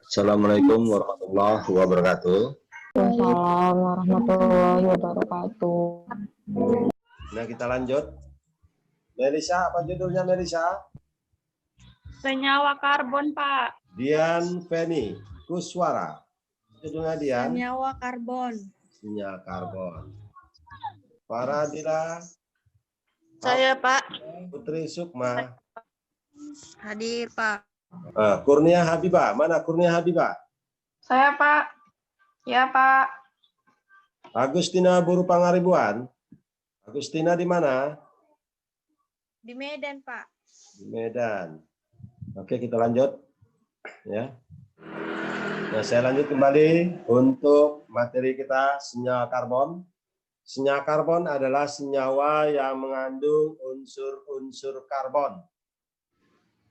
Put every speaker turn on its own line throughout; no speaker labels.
Assalamualaikum warahmatullahi wabarakatuh.
Waalaikumsalam warahmatullahi wabarakatuh.
Nah, kita lanjut. Melisa, apa judulnya Melisa?
Senyawa karbon, Pak.
Dian Feni Kuswara. Judulnya Dian.
Senyawa karbon.
Senyawa karbon. Faradila.
Saya, Pak.
Putri Sukma.
Hadir, Pak.
Kurnia Habibah. Mana Kurnia Habibah?
Saya, Pak. Ya, Pak.
Agustina Buru Pangaribuan. Agustina di mana?
Di Medan, Pak.
Di Medan. Oke, kita lanjut. Ya. Nah, saya lanjut kembali untuk materi kita, senyawa karbon. Senyawa karbon adalah senyawa yang mengandung unsur-unsur karbon.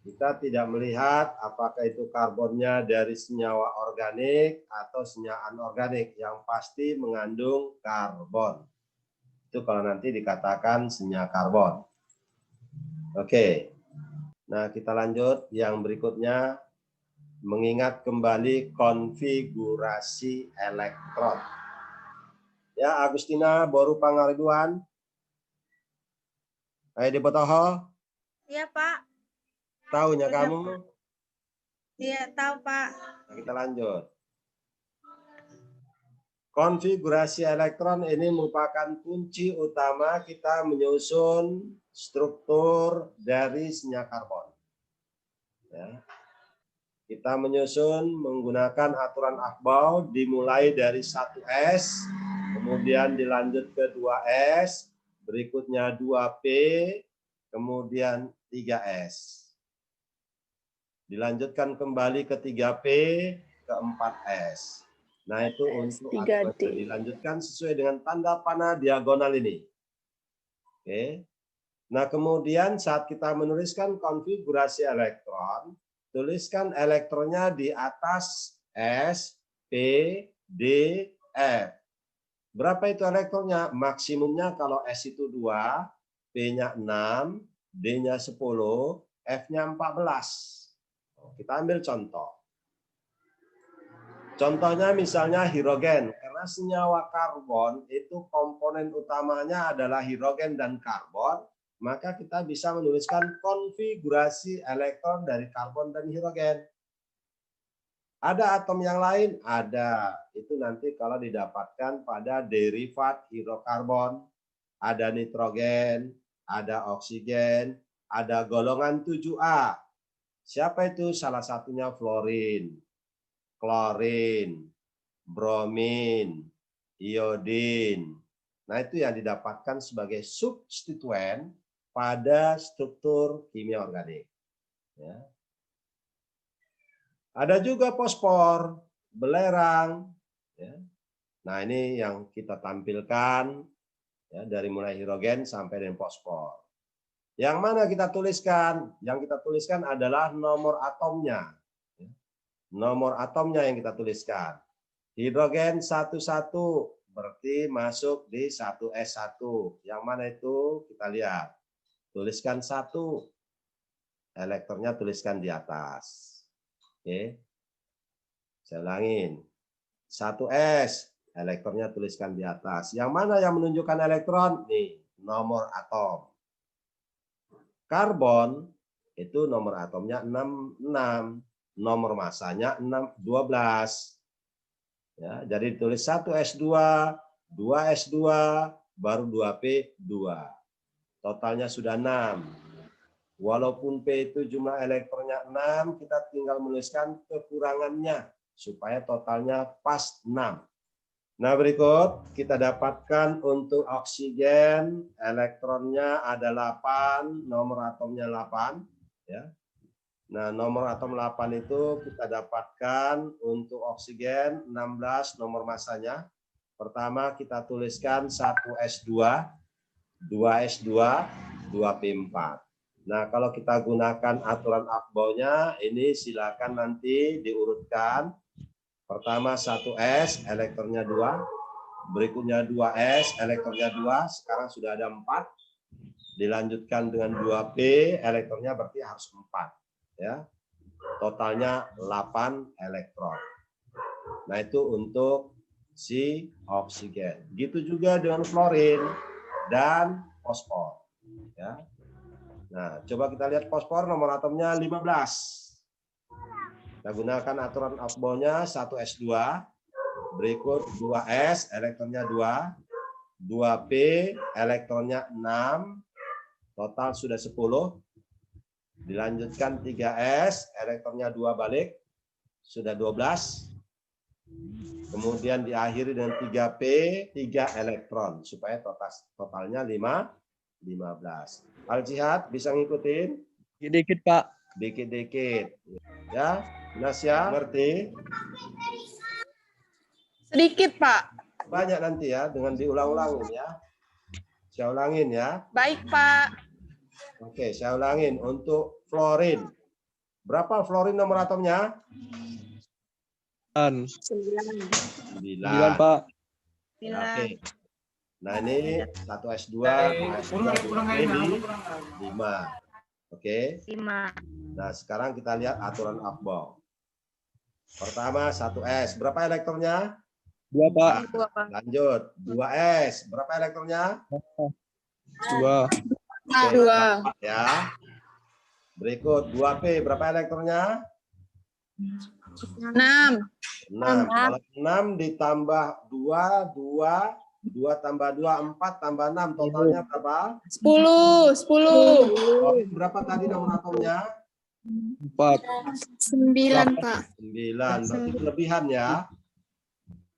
Kita tidak melihat apakah itu karbonnya dari senyawa organik atau senyawa anorganik, yang pasti mengandung karbon. Itu kalau nanti dikatakan senyawa karbon. Oke. Nah, kita lanjut yang berikutnya, mengingat kembali konfigurasi elektron. Ya, Agustina Boru Pangaribuan. Ayo di Botoho.
Iya, Pak.
Tahunya kamu?
Iya, tahu, Pak.
Nah, kita lanjut. Konfigurasi elektron ini merupakan kunci utama kita menyusun struktur dari senyawa karbon. Ya. Kita menyusun menggunakan aturan Akbau dimulai dari 1S, kemudian dilanjut ke 2S, berikutnya 2P, kemudian 3S. Dilanjutkan kembali ke 3P, ke 4S. Nah, itu untuk
3D.
dilanjutkan sesuai dengan tanda panah diagonal ini. Oke. Nah, kemudian saat kita menuliskan konfigurasi elektron, tuliskan elektronnya di atas S, P, D, F. Berapa itu elektronnya? Maksimumnya kalau S itu 2, P-nya 6, D-nya 10, F-nya 14. Kita ambil contoh. Contohnya misalnya hidrogen. Karena senyawa karbon itu komponen utamanya adalah hidrogen dan karbon, maka kita bisa menuliskan konfigurasi elektron dari karbon dan hidrogen. Ada atom yang lain? Ada. Itu nanti kalau didapatkan pada derivat hidrokarbon. Ada nitrogen, ada oksigen, ada golongan 7A. Siapa itu? Salah satunya fluorin, klorin, bromin, iodin. Nah, itu yang didapatkan sebagai substituen pada struktur kimia organik. Ya. Ada juga fosfor, belerang. Ya. Nah, ini yang kita tampilkan ya, dari mulai hidrogen sampai dengan fosfor. Yang mana kita tuliskan? Yang kita tuliskan adalah nomor atomnya. Ya. Nomor atomnya yang kita tuliskan. Hidrogen 11 berarti masuk di 1S1. Yang mana itu? Kita lihat. Tuliskan 1. Elektronnya tuliskan di atas. Oke. Saya ulangin. 1S. Elektronnya tuliskan di atas. Yang mana yang menunjukkan elektron? Nih, nomor atom. Karbon itu nomor atomnya 6. Nomor masanya 12. Ya, jadi ditulis 1S2, 2S2, baru 2P, 2. Totalnya sudah 6. Walaupun P itu jumlah elektronnya 6, kita tinggal menuliskan kekurangannya supaya totalnya pas 6. Nah, berikut kita dapatkan untuk oksigen, elektronnya ada 8, nomor atomnya 8. Ya. Nah, nomor atom 8 itu kita dapatkan untuk oksigen 16 nomor masanya. Pertama kita tuliskan 1S2, 2S2, 2P4. Nah, kalau kita gunakan aturan Akbaunya, ini silakan nanti diurutkan. Pertama 1S, elektronnya 2. Berikutnya 2S, elektronnya 2. Sekarang sudah ada 4. Dilanjutkan dengan 2P, elektronnya berarti harus 4. Ya. totalnya 8 elektron. Nah, itu untuk si oksigen. Gitu juga dengan fluorin dan fosfor. Ya. Nah, coba kita lihat fosfor, nomor atomnya 15. Kita gunakan aturan Aufbau-nya 1s2, berikut 2s, elektronnya 2, 2p, elektronnya 6, total sudah 10. Dilanjutkan 3s, elektronnya 2 balik, sudah 12. Kemudian diakhiri dengan 3p, 3 elektron, supaya totalnya 15. Al-Jihad bisa ngikutin?
Dikit-dikit, Pak.
Dikit-dikit. Ya, Nasya, ngerti?
Sedikit, Pak.
Banyak nanti ya, dengan diulang-ulangin ya. Saya ulangin ya.
Baik, Pak.
Oke, saya ulangin. Untuk fluorin. Berapa fluorin nomor atomnya?
9,
9.
Pak.
Oke. Nah, ini 1s2, 2s2, 2p, 5. Oke.
5.
Nah, sekarang kita lihat aturan Aufbau. Pertama 1s, berapa elektronnya?
2, Pak.
Lanjut, 2s, berapa elektronnya?
2.
Oke, 4 ya. Berikut 2p, berapa elektronnya?
6.
6. Kalau 6 ditambah 2 tambah 2, 4 tambah 6, totalnya berapa?
10.
Berapa tadi nomor atomnya?
4.
9, Pak.
9, berarti kelebihan ya.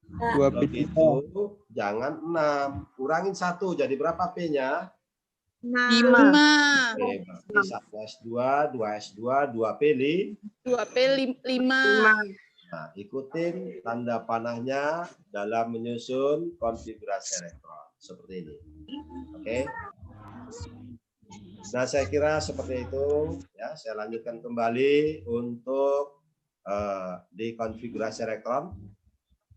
2
Kalau gitu, jangan 6. Kurangin 1, jadi berapa P-nya?
5.
Oke, berarti 1s2, 2s2, 2p,
2P 5.
Nah, ikutin tanda panahnya dalam menyusun konfigurasi elektron. Seperti ini. Oke. Nah, saya kira seperti itu. Ya, saya lanjutkan kembali untuk di konfigurasi elektron.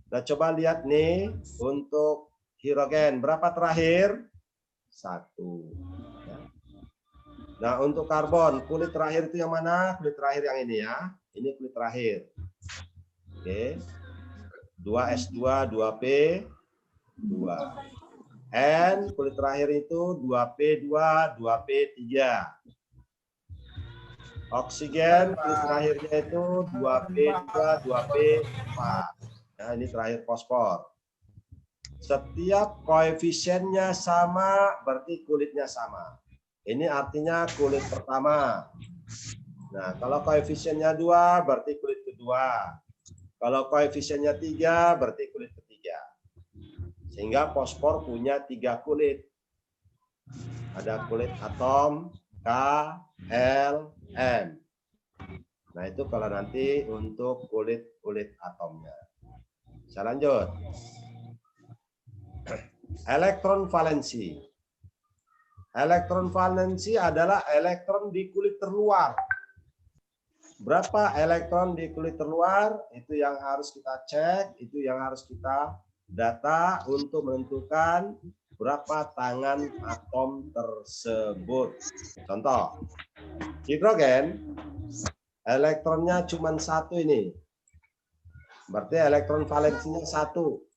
Nah, coba lihat nih untuk hidrogen. Berapa terakhir? 1. Ya. Nah, untuk karbon, kulit terakhir itu yang mana? Kulit terakhir yang ini ya. Ini kulit terakhir. Oke. 2s2, 2p, 2. N, kulit terakhir itu 2p2, 2p3. Oksigen, kulit terakhirnya itu 2p2, 2p4. Nah, ini terakhir fosfor. Setiap koefisiennya sama, berarti kulitnya sama. Ini artinya kulit pertama. Nah, kalau koefisiennya 2, berarti kulit kedua. Kalau koefisiennya 3, berarti kulit ketiga. Sehingga fosfor punya 3 kulit. Ada kulit atom, K, L, M. Nah, itu kalau nanti untuk kulit-kulit atomnya. Saya lanjut. Elektron valensi. Elektron valensi adalah elektron di kulit terluar. Berapa elektron di kulit terluar? Itu yang harus kita cek, itu yang harus kita data untuk menentukan berapa tangan atom tersebut. Contoh, hidrogen, elektronnya cuma 1 ini. Berarti elektron valensinya 1.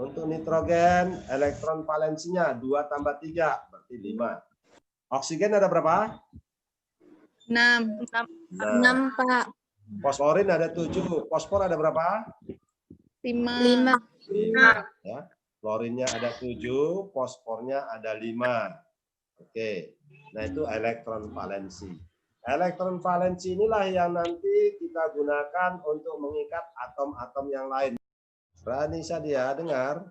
Untuk nitrogen, elektron valensinya 2 tambah 3, berarti 5. Oksigen ada berapa?
6.
Nah,
Pak.
fosforin ada 7. Fosfor ada berapa?
5.
5. Ya. Fluorinnya ada 7, fosfornya ada 5. Oke. Nah, itu elektron valensi. Elektron valensi inilah yang nanti kita gunakan untuk mengikat atom-atom yang lain. Ranisa dia dengar?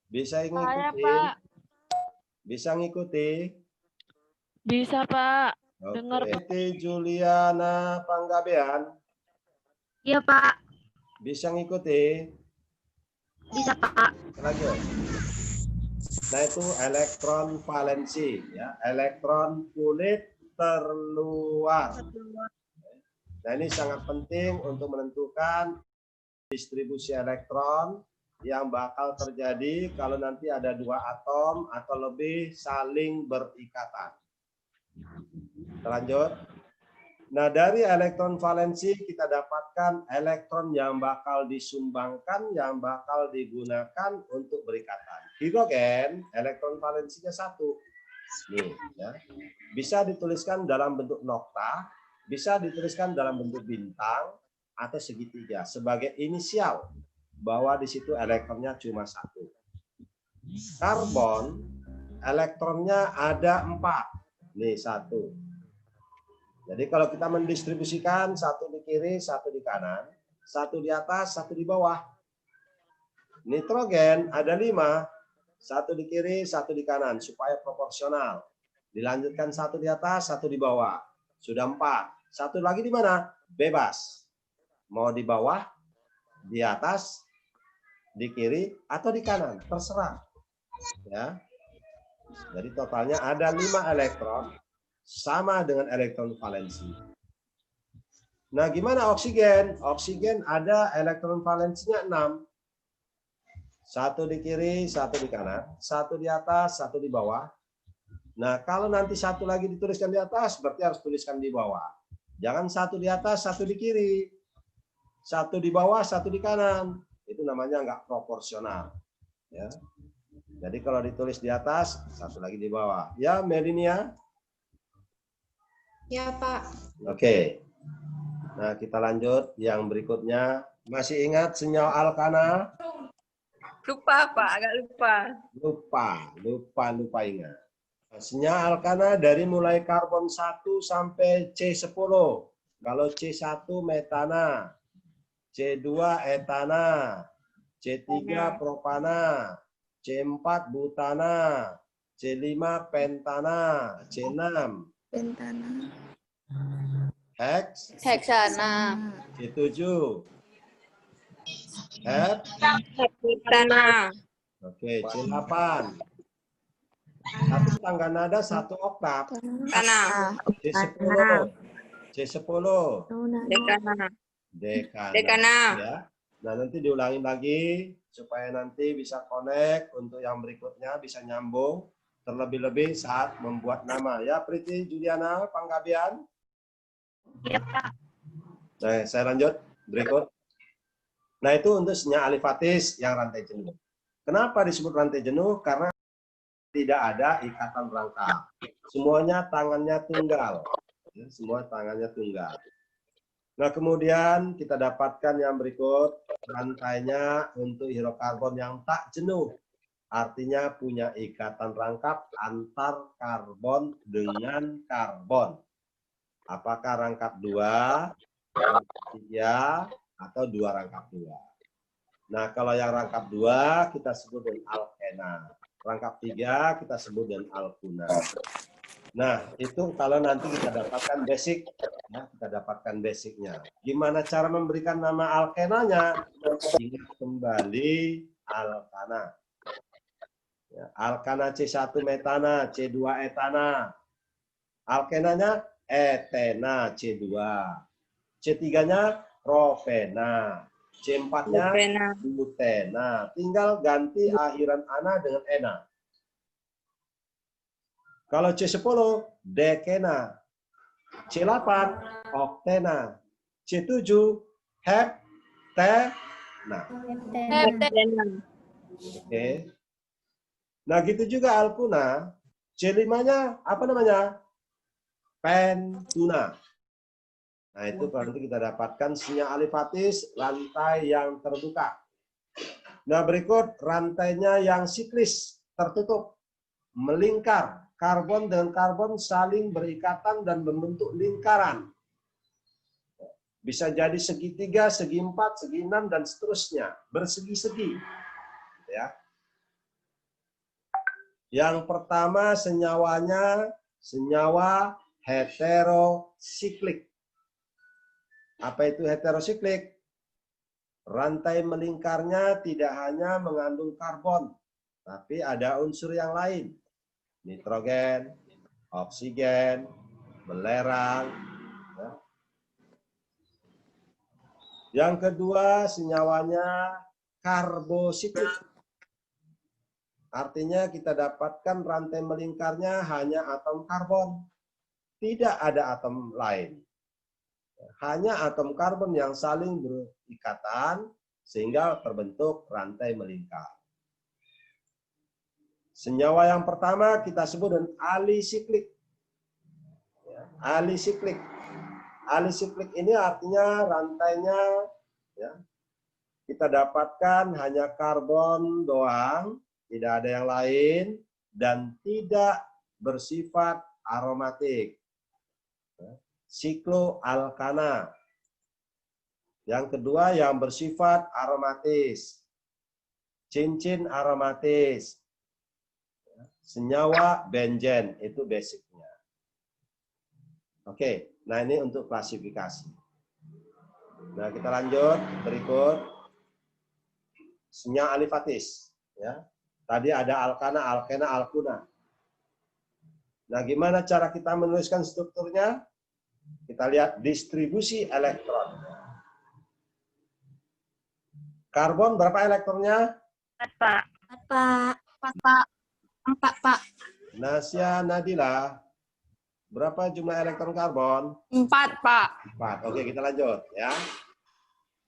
Bisa ngikuti? Bisa ngikuti?
Bisa, Pak.
Oke.
Dengar,
Siti Juliana Panggabean.
Iya, Pak.
Bisa ngikuti?
Bisa, Pak.
Lanjut. Nah, itu elektron valensi, ya, elektron kulit terluar. Nah, ini sangat penting untuk menentukan distribusi elektron yang bakal terjadi kalau nanti ada 2 atom atau lebih saling berikatan. Lanjut. Nah, dari elektron valensi kita dapatkan elektron yang bakal disumbangkan, yang bakal digunakan untuk berikatan. Hidrogen, elektron valensinya 1. Nih, ya. Bisa dituliskan dalam bentuk nokta, bisa dituliskan dalam bentuk bintang, atau segitiga sebagai inisial bahwa di situ elektronnya cuma 1. Karbon, elektronnya ada 4. Nih, 1. Jadi kalau kita mendistribusikan 1 di kiri, 1 di kanan, 1 di atas, 1 di bawah. Nitrogen ada 5, 1 di kiri, 1 di kanan, supaya proporsional. Dilanjutkan 1 di atas, 1 di bawah. Sudah 4. 1 lagi di mana? Bebas. Mau di bawah, di atas, di kiri, atau di kanan. Terserah. Ya. Jadi totalnya ada 5 elektron. Sama dengan elektron valensi. Nah, gimana oksigen? Oksigen ada elektron valensinya 6. 1 di kiri, 1 di kanan, 1 di atas, 1 di bawah. Nah, kalau nanti 1 lagi dituliskan di atas, berarti harus tuliskan di bawah. Jangan 1 di atas, 1 di kiri. 1 di bawah, 1 di kanan. Itu namanya nggak proporsional. Ya. Jadi kalau ditulis di atas, 1 lagi di bawah. Ya, Melinia?
Ya, Pak.
Oke. Nah, kita lanjut yang berikutnya. Masih ingat senyawa alkana?
Lupa, Pak. Agak lupa.
Lupa ingat. Senyawa alkana dari mulai karbon 1 sampai C10. Kalau C1 metana, C2 etana, C3 propana, C4 butana, C5 pentana, C6
Pentana.
heksana, C7
Pentana.
Oke, C8. Tapi tangga nada 1 oktav.
Pentana.
C10. C10.
Dekana.
Dekana. Ya. Nah, nanti diulangin lagi supaya nanti bisa connect untuk yang berikutnya bisa nyambung terlebih-lebih saat membuat nama. Ya, Priti Juliana Panggabian.
Iya, Pak.
Nah, saya lanjut berikut. Nah, itu untuk senyawa alifatis yang rantai jenuh. Kenapa disebut rantai jenuh? Karena tidak ada ikatan rangkap. Semuanya tangannya tunggal. Ya, semua tangannya tunggal. Nah, kemudian kita dapatkan yang berikut, rantainya untuk hidrokarbon yang tak jenuh. Artinya punya ikatan rangkap antar karbon dengan karbon. Apakah rangkap 2, rangkap 3, atau 2 rangkap 2. Nah, kalau yang rangkap 2 kita sebut dengan alkena. Rangkap 3 kita sebut dengan alkuna. Nah, itu kalau nanti kita dapatkan basic, ya, kita dapatkan basicnya. Gimana cara memberikan nama alkenanya? Ingat kembali alkana. Ya, alkana C1 metana, C2 etana. Alkenanya etena C2. C3-nya propena. C4-nya butena. Tinggal ganti akhiran ana dengan ena. Kalau C10 dekena. C8 oktena. C7 heptena. Oke. Nah, gitu juga alkuna. C5-nya apa namanya? Pentuna. Nah, itu nanti kita dapatkan senyawa alifatis rantai yang terbuka. Nah, berikut rantainya yang siklis, tertutup, melingkar. Karbon dengan karbon saling berikatan dan membentuk lingkaran. Bisa jadi segitiga, segi 4, segi 6, dan seterusnya. Bersegi-segi. Ya. Yang pertama senyawanya senyawa heterosiklik. Apa itu heterosiklik? Rantai melingkarnya tidak hanya mengandung karbon, tapi ada unsur yang lain. Nitrogen, oksigen, belerang. Ya. Yang kedua senyawanya karbosiklik. Artinya kita dapatkan rantai melingkarnya hanya atom karbon. Tidak ada atom lain. Hanya atom karbon yang saling berikatan sehingga terbentuk rantai melingkar. Senyawa yang pertama kita sebut dengan alisiklik. Alisiklik. Alisiklik ini artinya rantainya ya, kita dapatkan hanya karbon doang, tidak ada yang lain, dan tidak bersifat aromatik. Sikloalkana. Yang kedua yang bersifat aromatis. Cincin aromatis. Senyawa benzen, itu basicnya. Oke, nah ini untuk klasifikasi. Nah kita lanjut, berikut. Senyawa alifatis. Ya. Tadi ada alkana, alkena, alkuna. Nah gimana cara kita menuliskan strukturnya? Kita lihat distribusi elektron. Karbon berapa elektronnya?
4, Pak.
4, Pak. 4, Pak.
Nasya Nadila, berapa jumlah elektron karbon?
4, Pak.
4. Oke, kita lanjut ya.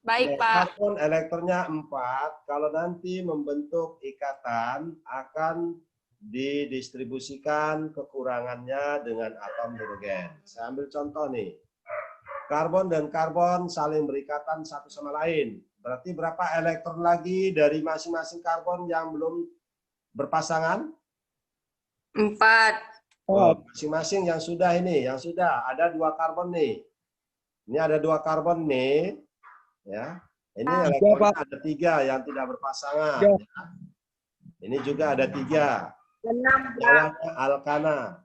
Baik, Pak.
Karbon elektronnya 4. Kalau nanti membentuk ikatan akan didistribusikan kekurangannya dengan atom hidrogen. Saya ambil contoh nih. Karbon dan karbon saling berikatan satu sama lain. Berarti berapa elektron lagi dari masing-masing karbon yang belum berpasangan?
4.
Masing-masing yang sudah ini, yang sudah ada 2 karbon nih. Ini ada 2 karbon nih, ya. Ini elektronnya ada 3 yang tidak berpasangan. Ya. Ini juga ada 3.
6,
Nyawanya alkana.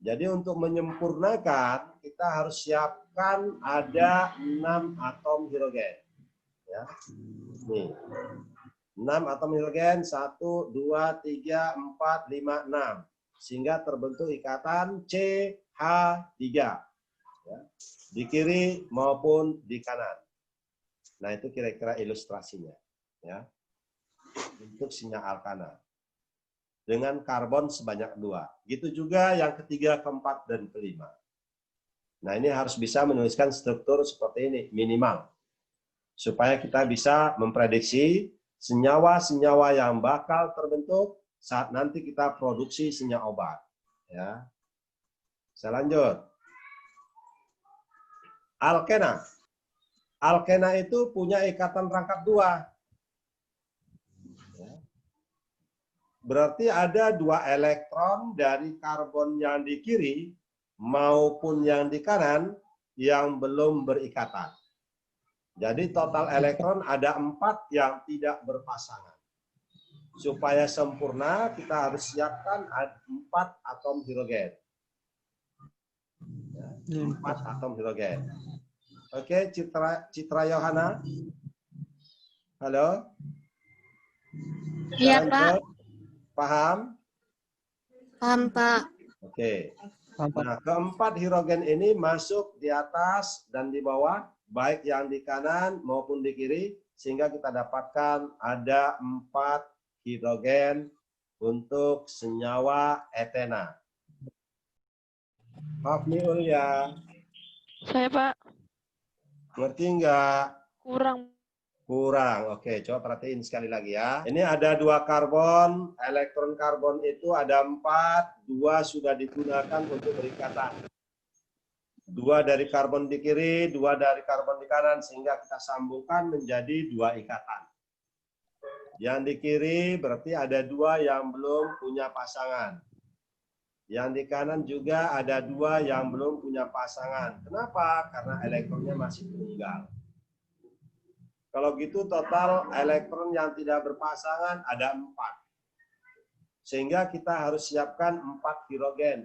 Jadi untuk menyempurnakan kita harus siapkan ada 6 atom hidrogen. Ya. Nih. 6 atom hidrogen, 1, 2, 3, 4, 5, 6. Sehingga terbentuk ikatan CH3. Ya. Di kiri maupun di kanan. Nah itu kira-kira ilustrasinya. Ya. Untuk sinyal alkana. Dengan karbon sebanyak 2. Gitu juga yang ketiga, keempat, dan kelima. Nah ini harus bisa menuliskan struktur seperti ini, minimal. Supaya kita bisa memprediksi senyawa-senyawa yang bakal terbentuk saat nanti kita produksi senyawa obat. Ya. Saya lanjut. Alkena. Alkena itu punya ikatan rangkap 2. Berarti ada 2 elektron dari karbon yang di kiri maupun yang di kanan yang belum berikatan. Jadi total elektron ada 4 yang tidak berpasangan. Supaya sempurna kita harus siapkan 4 atom hidrogen. 4 atom hidrogen. Oke, Citra Yohana. Halo.
Iya, Pak.
Paham?
Paham, Pak.
Oke. Nah, keempat hidrogen ini masuk di atas dan di bawah, baik yang di kanan maupun di kiri, sehingga kita dapatkan ada 4 hidrogen untuk senyawa etena. Hafni Ulya.
Saya, Pak.
Ngerti nggak?
Kurang.
Kurang. Oke, coba perhatiin sekali lagi ya. Ini ada 2 karbon, elektron karbon itu ada 4, 2 sudah digunakan untuk berikatan. 2 dari karbon di kiri, 2 dari karbon di kanan, sehingga kita sambungkan menjadi 2 ikatan. Yang di kiri berarti ada 2 yang belum punya pasangan. Yang di kanan juga ada 2 yang belum punya pasangan. Kenapa? Karena elektronnya masih tunggal. Kalau gitu total elektron yang tidak berpasangan ada 4. Sehingga kita harus siapkan 4 hidrogen.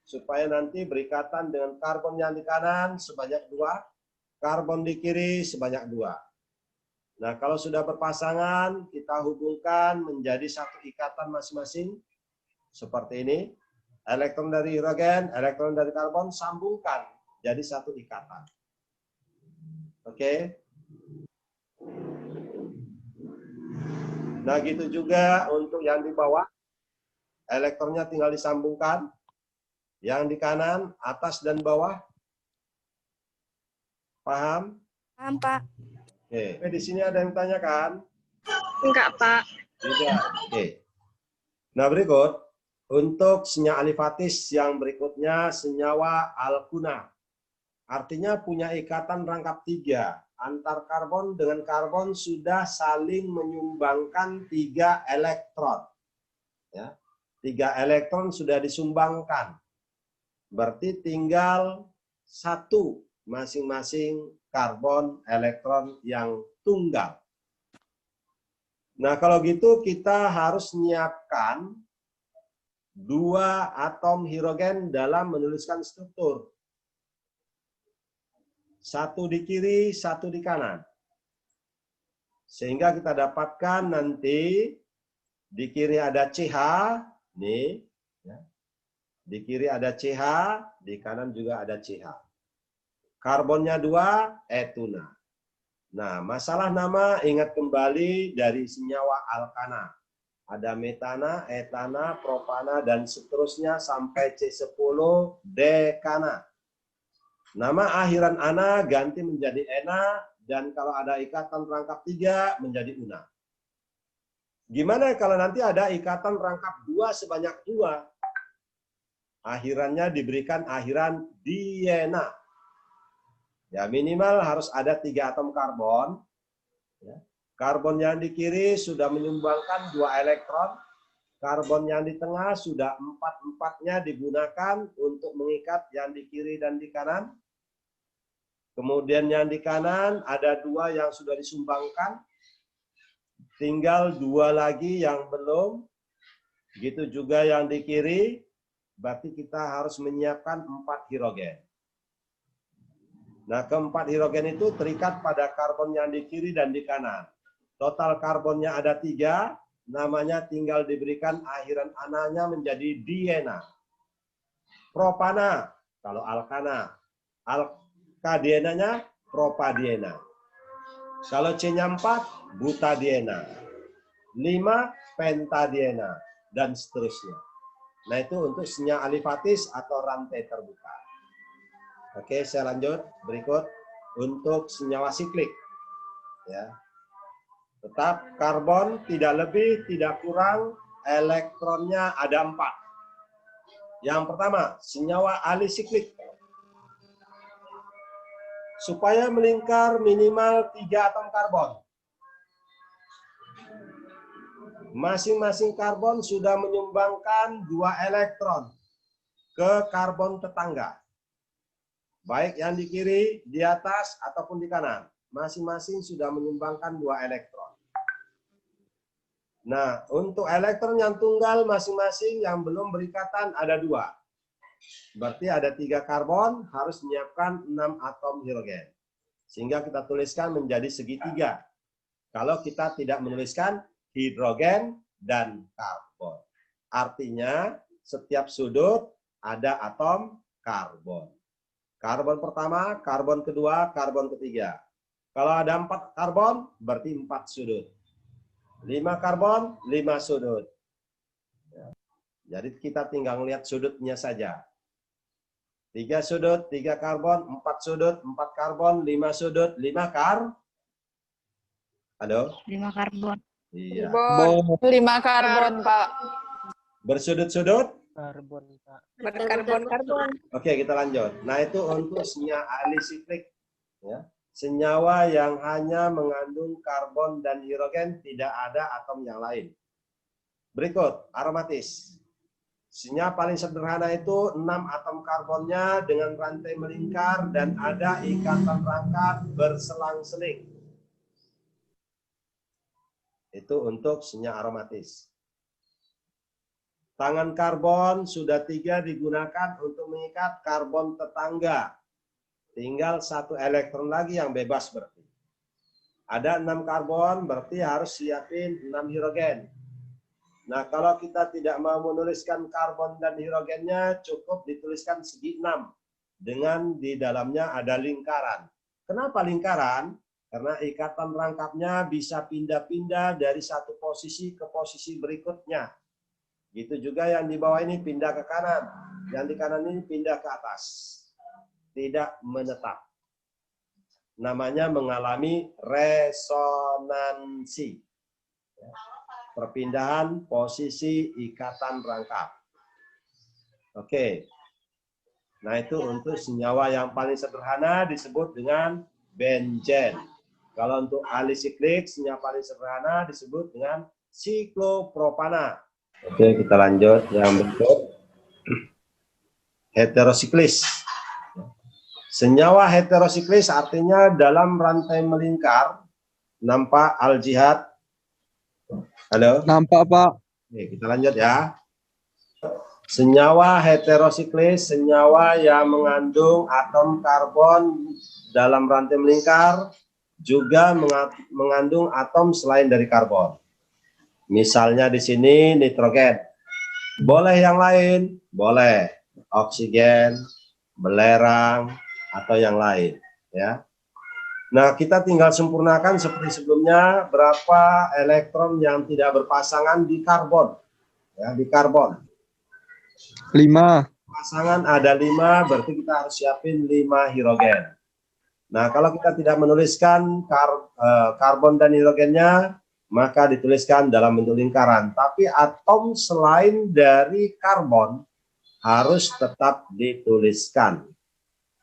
Supaya nanti berikatan dengan karbon yang di kanan sebanyak 2, karbon di kiri sebanyak 2. Nah kalau sudah berpasangan, kita hubungkan menjadi 1 ikatan masing-masing. Seperti ini. Elektron dari hidrogen, elektron dari karbon sambungkan jadi 1 ikatan. Oke. Nah, gitu juga untuk yang di bawah. Elektronnya tinggal disambungkan. Yang di kanan, atas dan bawah. Paham?
Paham, Pak.
Oke. Di sini ada yang tanyakan?
Enggak, Pak.
Tidak. Oke. Nah, berikut untuk senyawa alifatis yang berikutnya senyawa alkuna. Artinya punya ikatan rangkap 3. Antar karbon dengan karbon sudah saling menyumbangkan 3 elektron. Ya. 3 elektron sudah disumbangkan. Berarti tinggal 1 masing-masing karbon elektron yang tunggal. Nah, kalau gitu kita harus menyiapkan 2 atom hidrogen dalam menuliskan struktur. 1 di kiri, 1 di kanan. Sehingga kita dapatkan nanti di kiri ada CH, nih. Ya. Di kiri ada CH, di kanan juga ada CH. Karbonnya 2, etuna. Nah, masalah nama ingat kembali dari senyawa alkana. Ada metana, etana, propana, dan seterusnya sampai C10 dekana. Nama akhiran ana ganti menjadi ena, dan kalau ada ikatan rangkap 3 menjadi una. Gimana kalau nanti ada ikatan rangkap 2 sebanyak 2? Akhirannya diberikan akhiran diena. Ya, minimal harus ada 3 atom karbon. Ya. Karbon yang di kiri sudah menyumbangkan 2 elektron. Karbon yang di tengah sudah 4-4-nya digunakan untuk mengikat yang di kiri dan di kanan. Kemudian yang di kanan ada 2 yang sudah disumbangkan. Tinggal 2 lagi yang belum. Gitu juga yang di kiri. Berarti kita harus menyiapkan 4 hidrogen. Nah, keempat hidrogen itu terikat pada karbon yang di kiri dan di kanan. Total karbonnya ada 3, namanya tinggal diberikan akhiran ananya menjadi diena. Propana, kalau alkana. Alkadienanya propadiena. Kalau C-nya 4, butadiena. 5, pentadiena. Dan seterusnya. Nah, itu untuk senyawa alifatis atau rantai terbuka. Oke, saya lanjut. Berikut untuk senyawa siklik. Ya. Tetap karbon tidak lebih, tidak kurang, elektronnya ada 4. Yang pertama, senyawa alisiklik. Supaya melingkar minimal 3 atom karbon. Masing-masing karbon sudah menyumbangkan 2 elektron ke karbon tetangga. Baik yang di kiri, di atas, ataupun di kanan. Masing-masing sudah menyumbangkan 2 elektron. Nah, untuk elektron yang tunggal masing-masing yang belum berikatan ada 2. Berarti ada 3 karbon, harus menyiapkan 6 atom hidrogen. Sehingga kita tuliskan menjadi segitiga. Kalau kita tidak menuliskan hidrogen dan karbon. Artinya, setiap sudut ada atom karbon. Karbon pertama, karbon kedua, karbon ketiga. Kalau ada 4 karbon, berarti 4 sudut. 5 karbon, 5 sudut. Ya. Jadi kita tinggal lihat sudutnya saja. 3 sudut, 3 karbon, 4 sudut, 4 karbon, 5 sudut, 5 Halo?
5 karbon.
Iya.
Karbon. 5 karbon, Pak.
Bersudut-sudut?
Karbon, Pak.
Berkarbon-karbon.
Oke, kita lanjut. Nah, itu untuk senyawa alisiklik. Ya. Senyawa yang hanya mengandung karbon dan hidrogen, tidak ada atom yang lain. Berikut, aromatis. Senyawa paling sederhana itu 6 atom karbonnya dengan rantai melingkar dan ada ikatan rangkap berselang-seling. Itu untuk senyawa aromatis. Tangan karbon sudah 3 digunakan untuk mengikat karbon tetangga. Tinggal 1 elektron lagi yang bebas berarti. Ada 6 karbon, berarti harus siapin 6 hidrogen. Nah, kalau kita tidak mau menuliskan karbon dan hidrogennya, cukup dituliskan segi 6. Dengan di dalamnya ada lingkaran. Kenapa lingkaran? Karena ikatan rangkapnya bisa pindah-pindah dari satu posisi ke posisi berikutnya. Gitu juga yang di bawah ini pindah ke kanan. Yang di kanan ini pindah ke atas. Tidak menetap. namanya mengalami resonansi. Perpindahan posisi ikatan rangkap. Oke. Nah, itu untuk senyawa yang paling sederhana disebut dengan benzen. Kalau untuk alisiklik, senyawa paling sederhana disebut dengan siklopropana. Oke, kita lanjut yang berikut. Heterosiklis. Senyawa heterosiklis artinya dalam rantai melingkar. Nampak al-jihad? Halo?
Nampak, Pak.
Oke, kita lanjut ya. Senyawa heterosiklis, senyawa yang mengandung atom karbon dalam rantai melingkar, juga mengandung atom selain dari karbon. Misalnya di sini nitrogen. Boleh yang lain? Boleh. Oksigen, belerang, atau yang lain. Ya. Nah, kita tinggal sempurnakan seperti sebelumnya, berapa elektron yang tidak berpasangan di karbon. Ya, di karbon.
5.
Pasangan ada 5, berarti kita harus siapin 5 hidrogen. Nah, kalau kita tidak menuliskan karbon dan hidrogennya, maka dituliskan dalam bentuk lingkaran. Tapi atom selain dari karbon harus tetap dituliskan.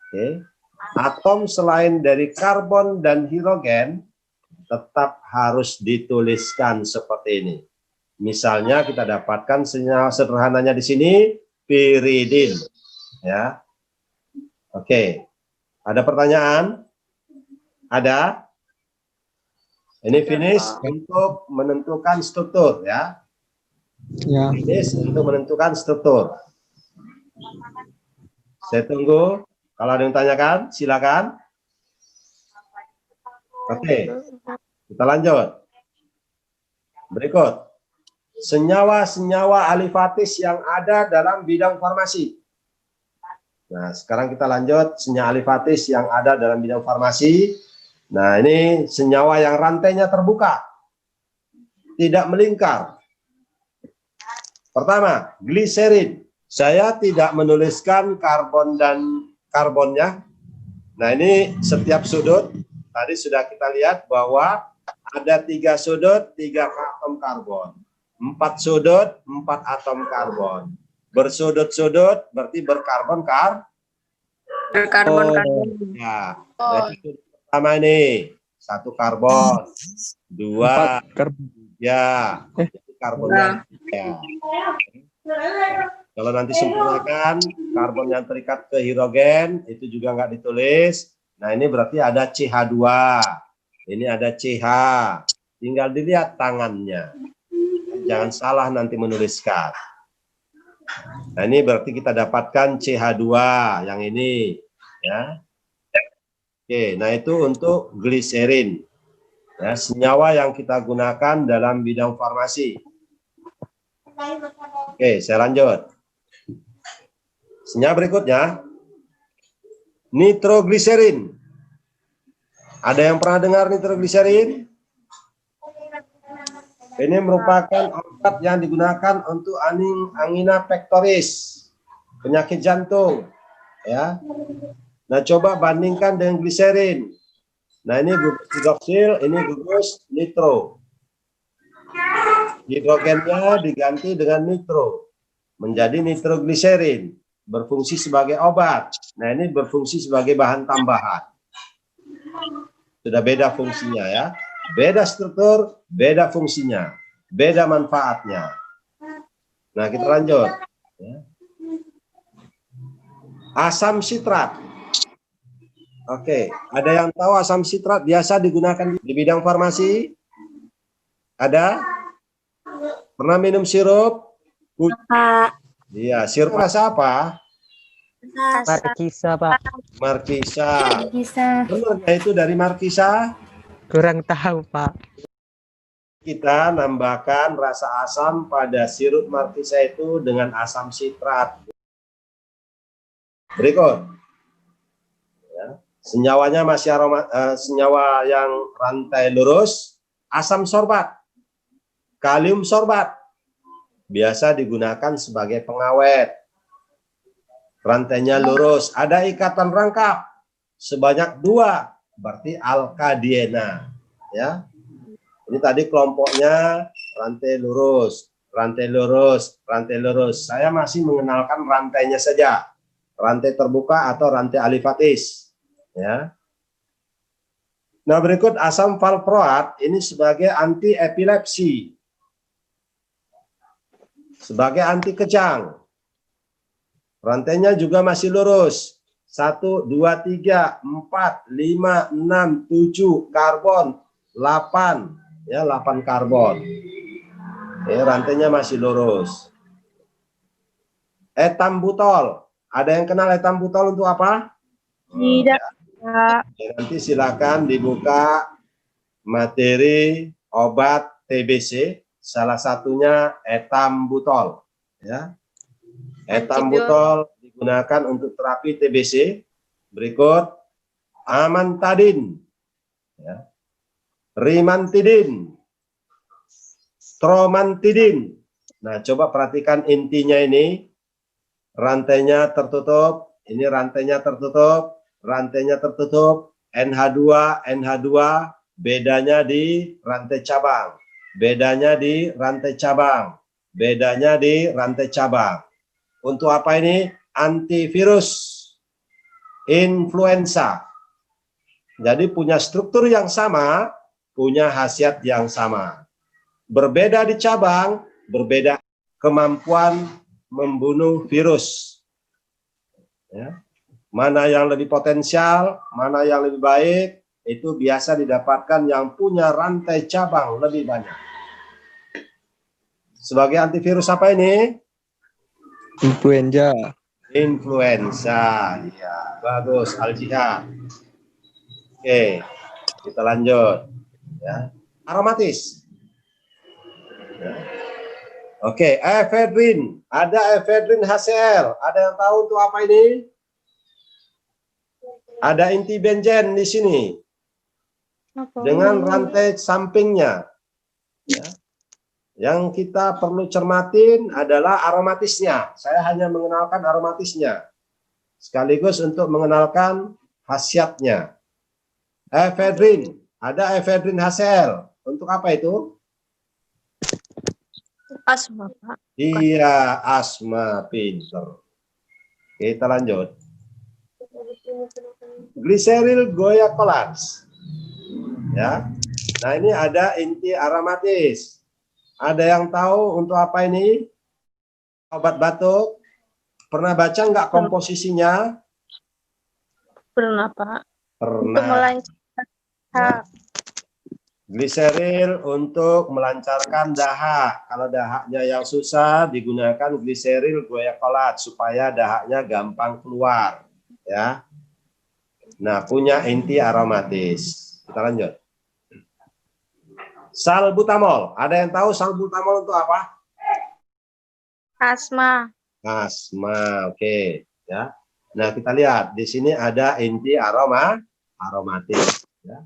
Oke. Atom selain dari karbon dan hidrogen tetap harus dituliskan seperti ini. Misalnya kita dapatkan senyawa sederhananya di sini piridin, ya. Oke. Ada pertanyaan? Ada? Ini finish untuk menentukan struktur, ya.
Ya.
Finish untuk menentukan struktur. Saya tunggu. Kalau ada yang tanyakan, silakan. Oke. Kita lanjut. Berikut. Senyawa-senyawa alifatis yang ada dalam bidang farmasi. Nah, sekarang kita lanjut senyawa alifatis yang ada dalam bidang farmasi. Nah, ini senyawa yang rantainya terbuka, tidak melingkar. Pertama, gliserin. Saya tidak menuliskan karbon dan karbonnya. Nah, ini setiap sudut. Tadi sudah kita lihat bahwa ada 3 sudut, 3 atom karbon. 4 sudut, 4 atom karbon. Bersudut-sudut berarti berkarbon
Karbon.
Ya. Berarti sudut pertama ini 1 karbon, 2
Karbon.
ya, karbonnya ya. Kalau nanti sempurnakan karbon yang terikat ke hidrogen itu juga nggak ditulis. Nah, ini berarti ada CH2. Ini ada CH. Tinggal dilihat tangannya. Jangan salah nanti menuliskan. Nah, ini berarti kita dapatkan CH2 yang ini, ya. Oke, nah itu untuk gliserin. Ya, senyawa yang kita gunakan dalam bidang farmasi. Oke, saya lanjut. Senyawa berikutnya, nitrogliserin. Ada yang pernah dengar nitrogliserin? Ini merupakan obat yang digunakan untuk angina pectoris, penyakit jantung. Ya. Nah, coba bandingkan dengan gliserin. Nah, ini gugus hidroksil, ini gugus nitro. Hidrogennya diganti dengan nitro, menjadi nitrogliserin, berfungsi sebagai obat. Nah, ini berfungsi sebagai bahan tambahan. Sudah beda fungsinya, ya. Beda struktur, beda fungsinya, beda manfaatnya. Nah, kita lanjut. Ya. Asam sitrat. Oke, ada yang tahu asam sitrat biasa digunakan di bidang farmasi? Ada? Pernah minum sirup?
Pak.
Iya, sirup rasa apa?
Markisa, Pak.
Markisa.
Bisa.
Benar itu dari Markisa?
Kurang tahu, Pak.
Kita nambahkan rasa asam pada sirup Markisa itu dengan asam sitrat. Berikut. Ya. Senyawanya masih senyawa yang rantai lurus, asam sorbat, kalium sorbat. Biasa digunakan sebagai pengawet. Rantainya lurus, ada ikatan rangkap sebanyak 2 berarti alkadiena. Ya. Ini tadi kelompoknya rantai lurus, rantai lurus, rantai lurus. Saya masih mengenalkan rantainya saja. Rantai terbuka atau rantai alifatis. Ya. Nah, berikut asam valproat ini sebagai anti epilepsi. Sebagai anti kejang. Rantainya juga masih lurus. 1, 2, 3, 4, 5, 6, 7 karbon, 8. Ya, 8 karbon. Rantainya masih lurus. Etambutol. Ada yang kenal etambutol untuk apa?
Tidak.
Nanti silakan dibuka materi obat TBC, salah satunya etambutol. Ya. Etambutol digunakan untuk terapi TBC. Berikut amantadin, ya. Rimantidin, tromantidin. Nah, coba perhatikan intinya ini. Rantainya tertutup, ini rantainya tertutup, rantainya tertutup, NH2, NH2, bedanya di rantai cabang, bedanya di rantai cabang, bedanya di rantai cabang. Untuk apa ini? Antivirus influenza. Jadi punya struktur yang sama, punya khasiat yang sama. Berbeda di cabang, berbeda kemampuan membunuh virus. Ya. Mana yang lebih potensial, mana yang lebih baik, itu biasa didapatkan yang punya rantai cabang lebih banyak. Sebagai antivirus apa ini?
Influenza.
Influenza. Ya, bagus, Al-Jihad. Oke, kita lanjut. Ya. Aromatis. Ya. Oke, efedrin. Ada efedrin HCl. Ada yang tahu untuk apa ini? Ada inti benzen di sini. Dengan rantai sampingnya. Ya. Yang kita perlu cermatin adalah aromatisnya. Saya hanya mengenalkan aromatisnya. Sekaligus untuk mengenalkan khasiatnya. Efedrin. Ada efedrin HCl. Untuk apa itu?
Asma, Pak.
Iya, asma, pinter. Kita lanjut. Gliseril goyakolats. Ya. Nah, ini ada inti aromatis. Ada yang tahu untuk apa ini? Obat batuk. Pernah baca nggak komposisinya?
Pernah, Pak. Untuk
Pernah.
melancarkan
Ya. Gliseril untuk melancarkan dahak. Kalau dahaknya yang susah, digunakan gliseril goyakolat supaya dahaknya gampang keluar. Ya. Nah, punya inti aromatis. Kita lanjut. Salbutamol. Ada yang tahu salbutamol untuk apa?
asma.
Asma. Oke. Ya. Nah, kita lihat. Di sini ada inti aromatis. Ya.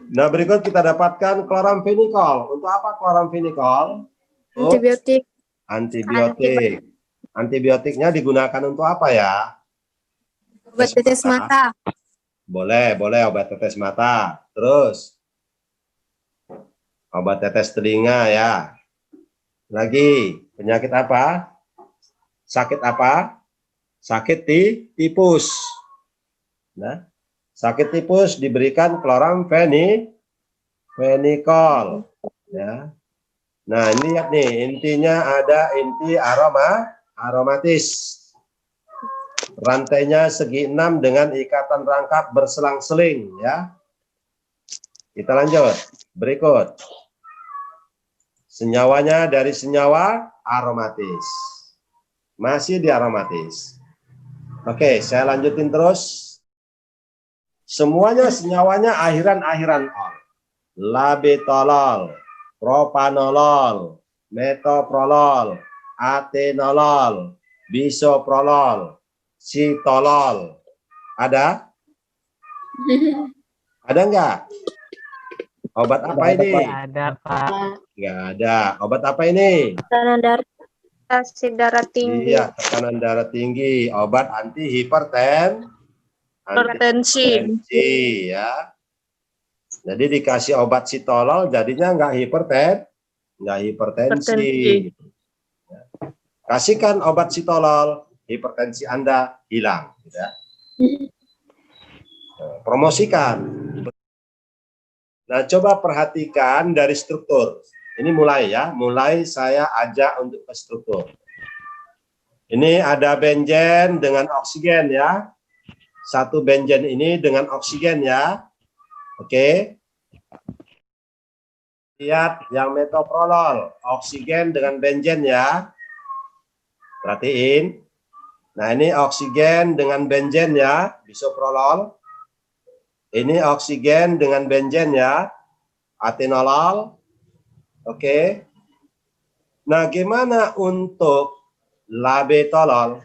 Nah, berikut kita dapatkan kloramfenikol. Untuk apa kloramfenikol?
Antibiotik.
Antibiotik. Antibiotiknya digunakan untuk apa ya?
Obat tetes mata.
Boleh obat tetes mata. Terus obat tetes telinga ya. Lagi penyakit apa? Sakit apa? Sakit tipus. Nah, sakit tipus diberikan kloramfenikol. Ya. Nah, ini lihat nih, intinya ada inti aromatis. Rantainya segi 6 dengan ikatan rangkap berselang-seling ya. Kita lanjut. Berikut. Senyawanya dari senyawa aromatis. Masih di aromatis. Oke, saya lanjutin terus. Semuanya senyawanya akhiran-akhiran ol. Labetalol, propanolol, metoprolol, atenolol, bisoprolol, sitolol. Ada? Ada enggak? Obat apa ini?
Ada, Pak.
Enggak ada. Obat apa ini?
Tekanan darah, darah tinggi.
Iya, tekanan darah tinggi. Obat anti
Hipertensi.
Hipertensi ya. Jadi dikasih obat sitolol jadinya nggak hipertensi. Ya. Kasihkan obat sitolol, hipertensi Anda hilang. Ya. Promosikan. Nah, coba perhatikan dari struktur. Ini mulai ya, mulai saya ajak untuk ke struktur. Ini ada benzen dengan oksigen ya. Satu benzen ini dengan oksigen ya. Oke. Lihat yang metoprolol, oksigen dengan benzen ya. Perhatiin. Nah, ini oksigen dengan benzen ya, bisoprolol. Ini oksigen dengan benzen ya, atenolol. Oke. Nah, gimana untuk labetolol?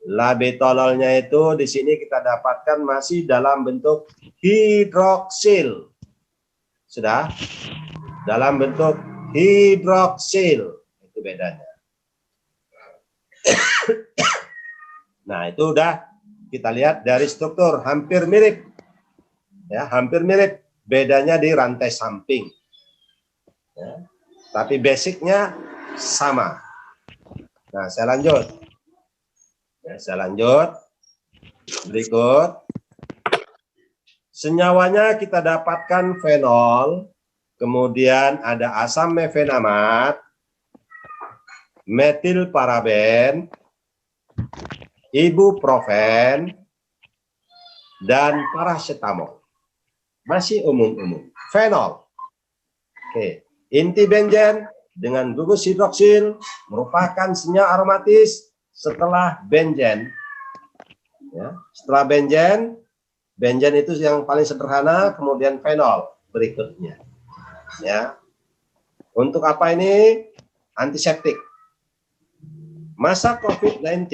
Labetololnya itu di sini kita dapatkan masih dalam bentuk hidroksil. Sudah? Dalam bentuk hidroksil. Itu bedanya. Nah, itu udah kita lihat dari struktur hampir mirip. Ya, hampir mirip. Bedanya di rantai samping. Ya. Tapi basicnya sama. Nah, saya lanjut. Ya, saya lanjut. Berikut. Senyawanya kita dapatkan fenol, kemudian ada asam mefenamat, metilparaben, ibuprofen, dan paracetamol. Masih umum-umum. Fenol. Oke. Inti benzen dengan gugus hidroksil merupakan senyawa aromatis setelah benzen. Ya, setelah benzen itu yang paling sederhana, kemudian fenol berikutnya. Ya, untuk apa ini? Antiseptik. Masa COVID-19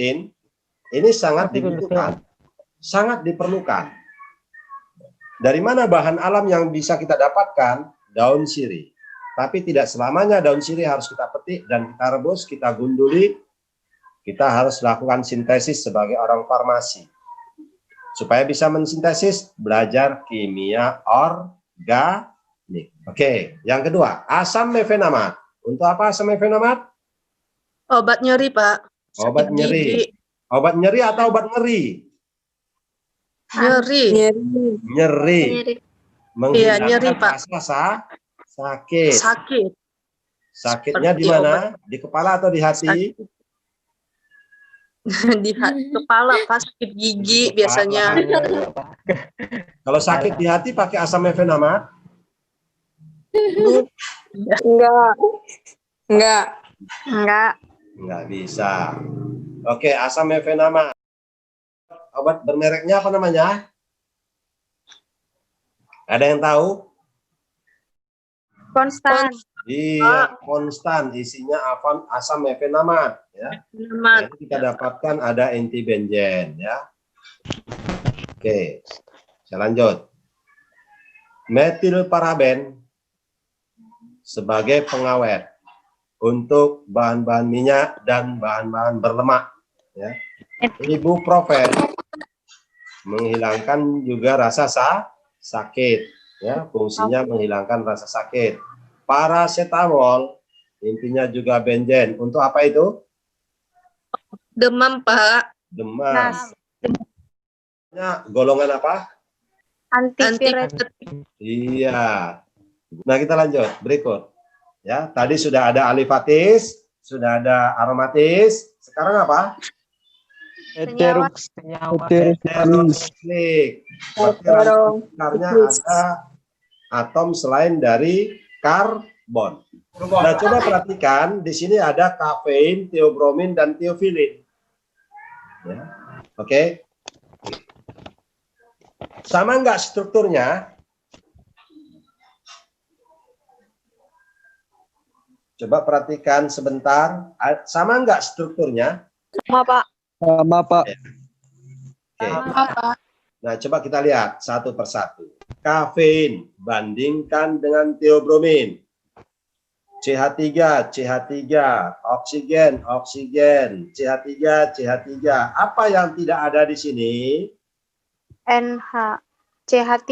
ini sangat dibutuhkan, sangat diperlukan. Dari mana bahan alam yang bisa kita dapatkan? Daun sirih. Tapi tidak selamanya daun sirih harus kita petik dan kita rebus, kita gunduli. Kita harus lakukan sintesis sebagai orang farmasi. Supaya bisa mensintesis, belajar kimia organik. Oke, yang kedua, asam mefenamat. Untuk apa asam mefenamat?
Obat nyeri, Pak.
Obat
Sakit
nyeri.
gigi.
Obat nyeri atau obat ngeri?
Nyeri.
Nyeri.
Iya,
Menghilangkan
nyeri, Pak.
rasa sakit.
Sakit.
Sakitnya di
Seperti
mana? Di kepala atau di hati?
Sakit. Di kepala, Pak. Sakit gigi biasanya.
Kalau sakit di hati pakai asam mefenamat?
Enggak.
Nggak bisa. Oke, asam mefenamat. Obat bermereknya apa namanya? Ada yang tahu?
Konstan.
Iya, konstan. Isinya asam mefenamat. Ya. Nah, kita dapatkan ada inti benzen. Ya. Oke, saya lanjut. Metilparaben sebagai pengawet untuk bahan-bahan minyak dan bahan-bahan berlemak. Ya. Ibuprofen menghilangkan juga rasa sakit. Ya, fungsinya menghilangkan rasa sakit. Paracetamol intinya juga benzen. Untuk apa itu?
Demam, Pak.
Demam. Golongan apa?
Antipiretik.
Iya. Nah, kita lanjut. Berikut. Ya, tadi sudah ada alifatis, sudah ada aromatis. Sekarang apa? Heteroklik. Karena ada atom selain dari karbon. Nah, coba perhatikan di sini ada kafein, teobromin, dan teofilin. Ya. Oke. Sama nggak strukturnya? Coba perhatikan sebentar. Sama nggak strukturnya?
Sama, Pak.
Sama, Pak.
Oke. Nah, coba kita lihat satu persatu. Kafein bandingkan dengan teobromin. CH3, oksigen, CH3. Apa yang tidak ada di sini?
NH. CH3.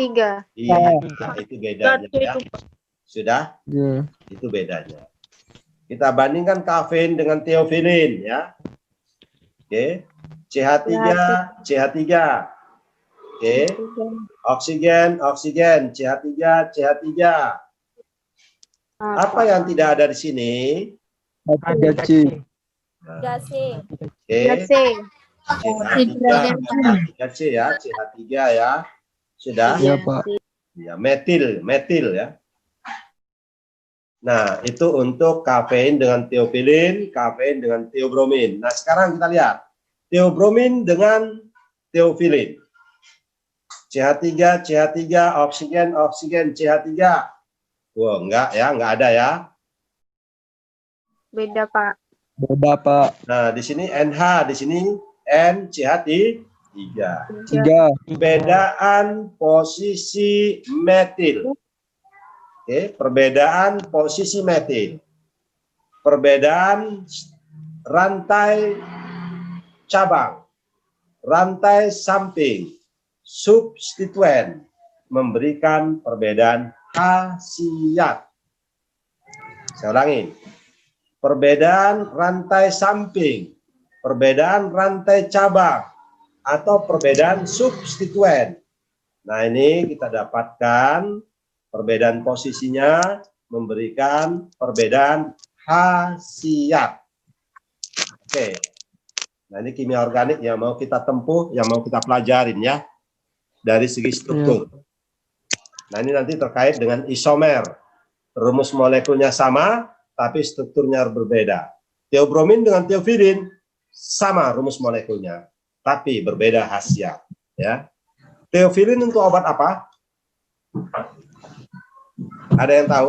Iya, nah, itu bedanya ya. Sudah?
Ya.
Itu bedanya. Kita bandingkan kafein dengan teofilin ya. Oke. CH3, CH3. Oke. Oksigen, oksigen, CH3, CH3. Apa yang tidak ada di sini?
Ada C.
Gasi.
Oke. CH3 ya, CH3 ya. Sudah?
Ya, Pak.
Ya, metil, metil ya. Nah, itu untuk kafein dengan teofilin, kafein dengan teobromin. Nah, sekarang kita lihat teobromin dengan teofilin. CH3, CH3, oksigen, oksigen, CH3. Wah, enggak ya, enggak ada ya.
Beda, Pak.
Beda, Pak.
Nah, di sini NH, di sini N, CH3.
3.
Perbedaan posisi metil. Oke, perbedaan posisi metil. Perbedaan rantai cabang, rantai samping, substituen memberikan perbedaan khasiat. Saya ulangi. Perbedaan rantai samping, perbedaan rantai cabang, atau perbedaan substituen. Nah, ini kita dapatkan perbedaan posisinya memberikan perbedaan khasiat. Oke. Nah, ini kimia organik yang mau kita tempuh, yang mau kita pelajarin ya. Dari segi struktur. Nah, ini nanti terkait dengan isomer. Rumus molekulnya sama, tapi strukturnya berbeda. Teobromin dengan teofilin sama rumus molekulnya, tapi berbeda khasiat. Ya. Teofilin untuk obat apa? Ada yang tahu?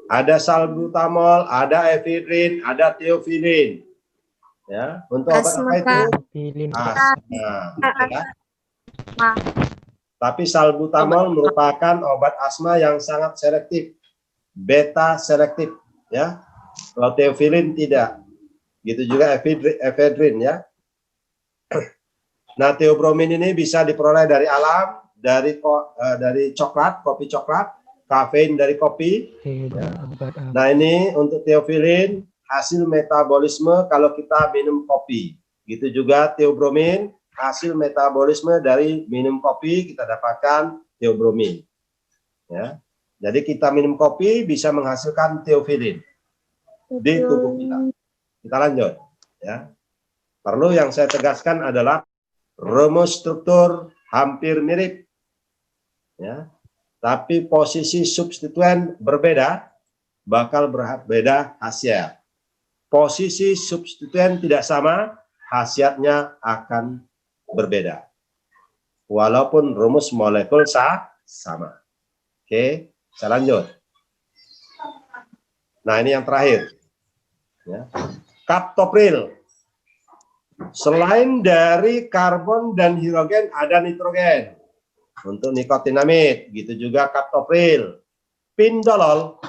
Ada salbutamol, ada efedrin, ada teofilin. Ya, untuk obat apa itu?
Pilih.
Asma. Ya. Tapi salbutamol merupakan obat asma yang sangat selektif, beta selektif. Ya, kalau teofilin tidak. Gitu juga efedrin ya. Nah, teobromin ini bisa diperoleh dari alam, dari coklat, kopi coklat, kafein dari kopi. Nah, ini untuk teofilin hasil metabolisme kalau kita minum kopi. Gitu juga teobromin hasil metabolisme dari minum kopi kita dapatkan teobromin. Ya. Jadi kita minum kopi bisa menghasilkan teofilin di tubuh kita. Kita lanjut ya. Perlu yang saya tegaskan adalah rumus struktur hampir mirip, ya, tapi posisi substituen berbeda, bakal berbeda khasiat. Posisi substituen tidak sama, khasiatnya akan berbeda. Walaupun rumus molekul sama. Oke, saya lanjut. Nah, ini yang terakhir. Ya. Kaptopril. Selain dari karbon dan hidrogen ada nitrogen untuk nikotinamid, gitu juga kaptopril. Pindolol,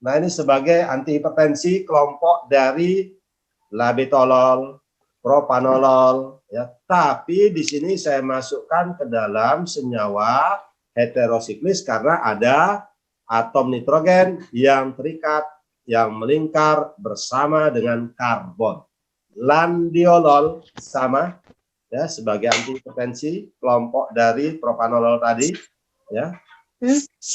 nah ini sebagai antihipertensi kelompok dari labetalol, propanolol, ya. Tapi di sini saya masukkan ke dalam senyawa heterosiklis karena ada atom nitrogen yang terikat, yang melingkar bersama dengan karbon. Landiolol sama ya sebagai antihipertensi kelompok dari propanolol tadi ya.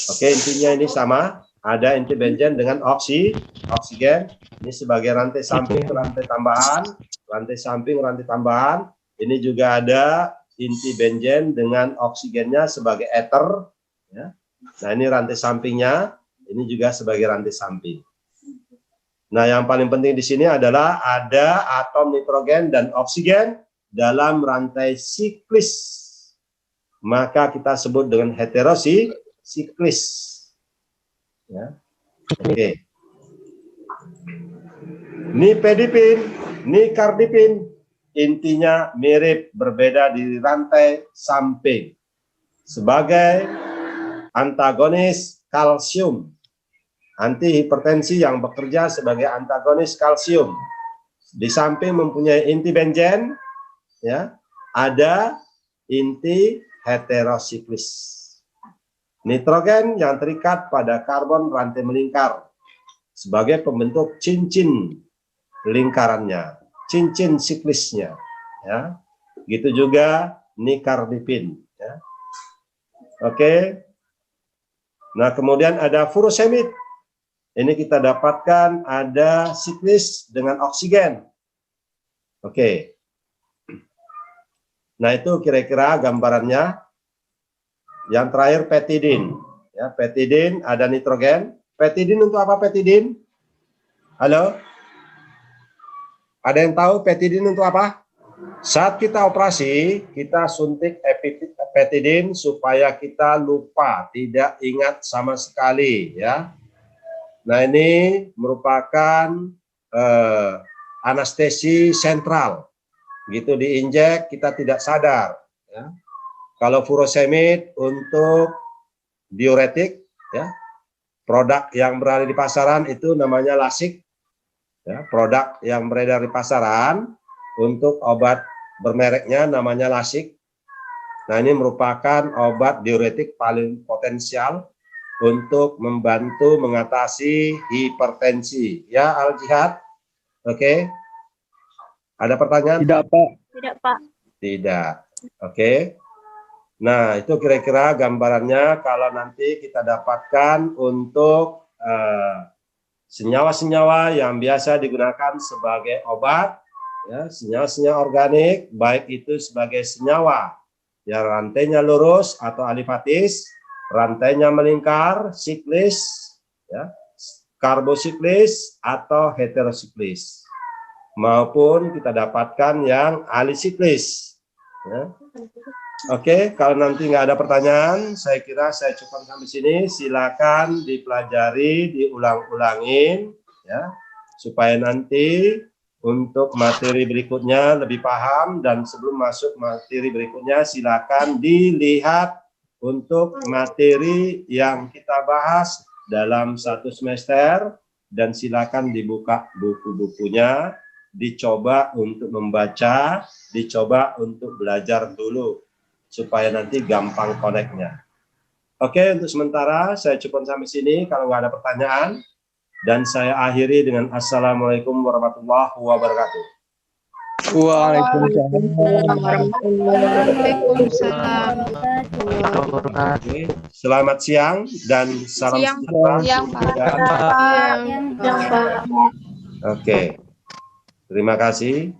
Oke, intinya ini sama, ada inti benzen dengan oksigen ini sebagai rantai samping rantai tambahan, rantai samping rantai tambahan. Ini juga ada inti benzen dengan oksigennya sebagai ether ya. Nah, ini rantai sampingnya, ini juga sebagai rantai samping. Nah, yang paling penting di sini adalah ada atom nitrogen dan oksigen dalam rantai siklis. Maka kita sebut dengan heterosiklis. Ya. Oke. Nifedipin, nikardipin, intinya mirip, berbeda di rantai samping. Sebagai antagonis kalsium. Antihipertensi yang bekerja sebagai antagonis kalsium. Di samping mempunyai inti benzen, ya, ada inti heterosiklis. Nitrogen yang terikat pada karbon rantai melingkar sebagai pembentuk cincin lingkarannya, cincin siklisnya, ya. Gitu juga nikardipin, ya. Oke. Nah, kemudian ada furosemid. Ini kita dapatkan ada siklis dengan oksigen. Oke. Nah, itu kira-kira gambarannya. Yang terakhir petidin. Ya, petidin ada nitrogen. Petidin untuk apa petidin? Halo? Ada yang tahu petidin untuk apa? Saat kita operasi, kita suntik petidin supaya kita lupa, tidak ingat sama sekali, ya. Nah, ini merupakan anestesi sentral. Gitu diinjek, kita tidak sadar, ya. Kalau furosemid untuk diuretik, ya. Produk yang berada di pasaran itu namanya lasik. Ya, produk yang beredar di pasaran untuk obat bermereknya namanya lasik. Nah, ini merupakan obat diuretik paling potensial untuk membantu mengatasi hipertensi. Ya, Al-Jihad? Oke. Ada pertanyaan?
Tidak, Pak.
Tidak, Pak.
Tidak. Oke. Nah, itu kira-kira gambarannya kalau nanti kita dapatkan untuk senyawa-senyawa yang biasa digunakan sebagai obat, ya, senyawa-senyawa organik, baik itu sebagai senyawa yang rantainya lurus atau alifatis, rantainya melingkar, siklis, ya, karbosiklis atau heterosiklis, maupun kita dapatkan yang alisiklis. Ya. Oke, kalau nanti nggak ada pertanyaan, saya kira saya cukup sampai sini. Silakan dipelajari, diulang-ulangin, ya, supaya nanti untuk materi berikutnya lebih paham. Dan sebelum masuk materi berikutnya, silakan dilihat untuk materi yang kita bahas dalam satu semester, dan silakan dibuka buku-bukunya, dicoba untuk membaca, dicoba untuk belajar dulu, supaya nanti gampang koneknya. Oke, untuk sementara saya cukup sampai sini kalau nggak ada pertanyaan, dan saya akhiri dengan Assalamualaikum warahmatullahi wabarakatuh.
Waalaikumsalam.
Waalaikumsalam.
Oke, selamat siang dan salam sejahtera.
Siang, Pak.
Dan-
Siang, Pak.
Oke, terima kasih.